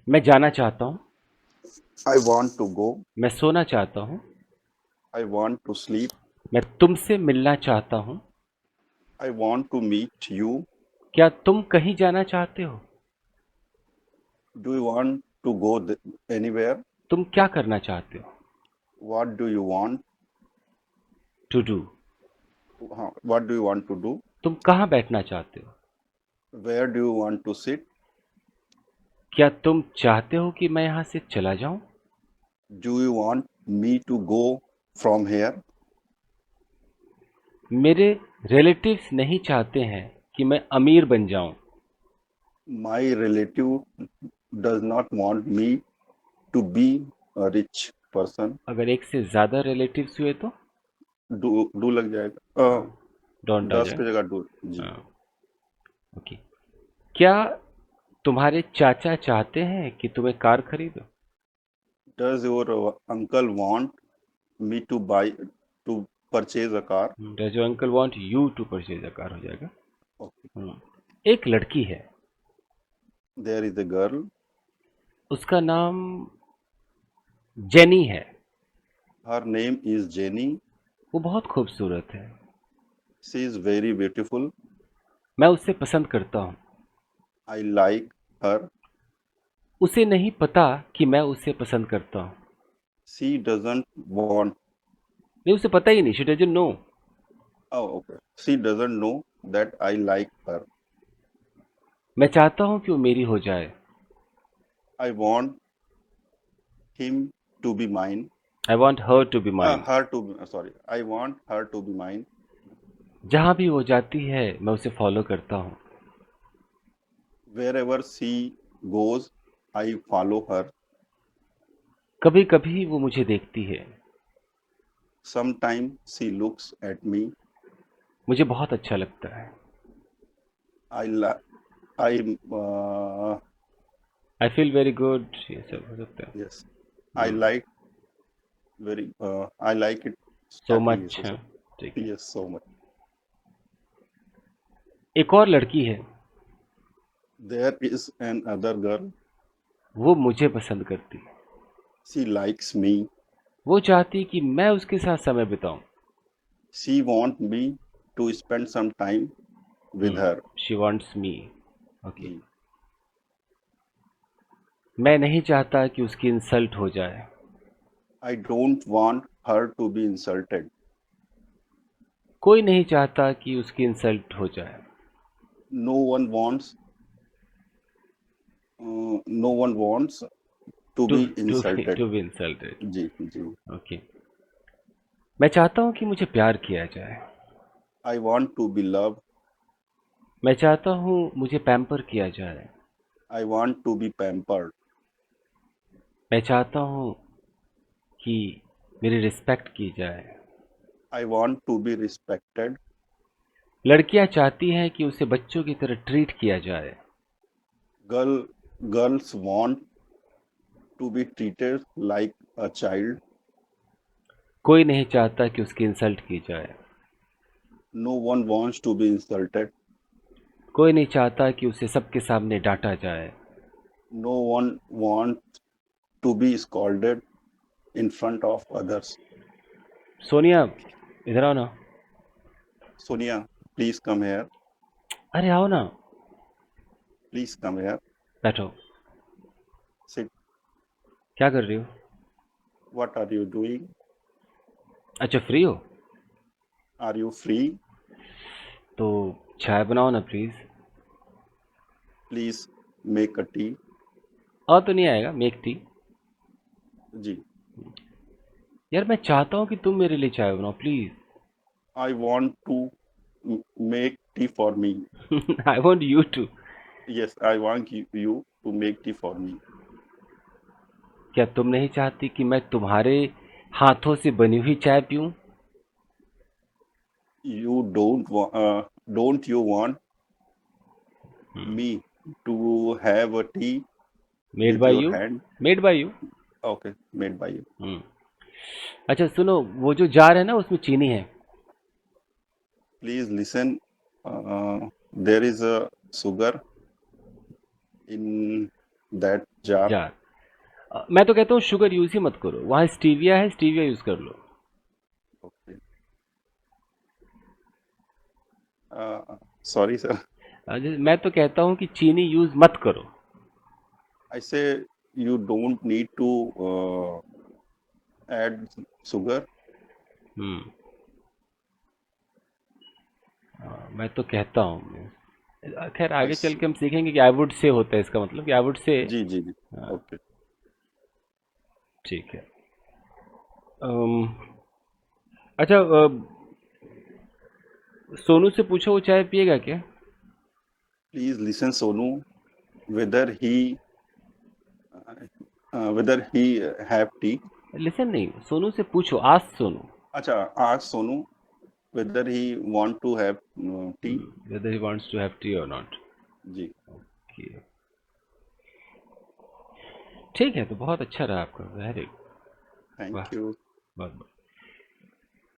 मैं जाना चाहता हूँ। I want to go. मैं सोना चाहता हूँ। I want to sleep. मैं तुमसे मिलना चाहता हूँ। I want to meet you. क्या तुम कहीं जाना चाहते हो? Do you want to go anywhere? तुम क्या करना चाहते हो? What do you want? To do. What do you want to do? तुम कहाँ बैठना चाहते हो? Where do you want to sit? क्या तुम चाहते हो कि मैं यहाँ से चला जाऊं? Do you want me to go from here? मेरे रिलेटिव्स नहीं चाहते हैं कि मैं अमीर बन जाऊं। My relative does not want me to be a rich person. अगर एक से ज्यादा रिलेटिव्स हुए तो डू लग जाएगा। डोंट आ 10 जाए। की जगह डू। जी। हाँ, ओके। क्या तुम्हारे चाचा चाहते हैं कि तुम्हें कार खरीदो? Does your uncle want me to buy to purchase a car? Does your uncle want you to purchase a car हो जाएगा। Okay. हम्म, एक लड़की है। There is a girl. उसका नाम जेनी है। Her name is Jenny. वो बहुत खूबसूरत है। She is very beautiful. मैं उसे पसंद करता हूँ। I like her. उसे नहीं पता कि मैं उसे पसंद करता हूँ। She doesn't want. नहीं, उसे पता ही नहीं। She doesn't know. Oh, okay. She doesn't know that I like her. मैं चाहता हूँ कि वो मेरी हो जाए। I want him to be mine. I want her to be mine. Her to be, sorry. I want her to be mine. जहाँ भी वो जाती है मैं उसे फॉलो करता हूँ। Wherever she goes, I follow her. कभी कभी वो मुझे देखती है। Sometimes she looks at me. मुझे बहुत अच्छा लगता है। I la- I I feel very good, ये सब हो सकता है। yes. I like I like it so happy. Much. So, ठीक है। yes, so much. एक और लड़की है। There is another girl. वो मुझे पसंद करती है। She likes me. वो चाहती है कि मैं उसके साथ समय बिताऊं। She want me to spend some time with her. She wants me. Okay. जी. मैं नहीं चाहता कि उसकी इंसल्ट हो जाए। I don't want her to be insulted. कोई नहीं चाहता कि उसकी इंसल्ट हो जाए। No one wants. No one wants to टू be टू insulted. To be insulted. जी जी. ओके। मैं चाहता हूँ कि मुझे प्यार किया जाए। I want to be loved. मैं चाहता हूँ मुझे पैम्पर किया जाए। I want to be pampered. मैं चाहता हूँ कि मेरी रिस्पेक्ट की जाए। I want to be respected. लड़कियां चाहती हैं कि उसे बच्चों की तरह ट्रीट किया जाए। Girls want to be treated like a child. कोई नहीं चाहता कि उसकी इंसल्ट की जाए। No one wants to be insulted. कोई नहीं चाहता कि उसे सबके सामने डांटा जाए। No one wants to be scolded in front of others. Sonia, इधर आओ ना। Sonia, please come here. अरे आओ ना। Please come here. बैठो। Sit. क्या कर रही हो? What are you doing? अच्छा, फ्री हो? Are you free? तो चाय बनाओ ना please. Please make a tea. और तो नहीं आएगा, मेक टी। जी. यार मैं चाहता हूँ कि तुम मेरे लिए चाय बनाओ please. I want to make tea for me. I want you to. Yes, I want you to make tea for me. क्या तुम नहीं चाहती कि मैं तुम्हारे हाथों से बनी हुई चाय पीऊं? Don't you want me to have a tea made with by your you. hand? Made by you. Okay, made by you. अच्छा सुनो, वो जो जार है ना उसमें चीनी है। Please listen. There is a sugar in that jar. Jar. मैं तो कहता हूँ शुगर यूज ही मत करो, वहाँ स्टीविया है, स्टीविया यूज कर लो। Okay. Sorry, sir. मैं तो कहता हूँ कि चीनी यूज मत करो। I say you don't need to add sugar. हम्म। मैं तो कहता हूँ। खैर I आगे चल see. के हम सीखेंगे कि आई वुड से होता है इसका मतलब, कि आई वुड से। जी जी जी. हाँ, Okay. ठीक है। अम, अच्छा, सोनू से पूछो वो चाय पिएगा क्या? Please listen, Sonu. Whether he have tea. Listen नहीं, सोनू से पूछो, आस्क सोनू। अच्छा, ask Sonu whether he want to have tea. Whether he wants to have tea और नॉट। जी. ठीक है, तो बहुत अच्छा रहा आपका, वेरी। वाह। Thank you. बहुत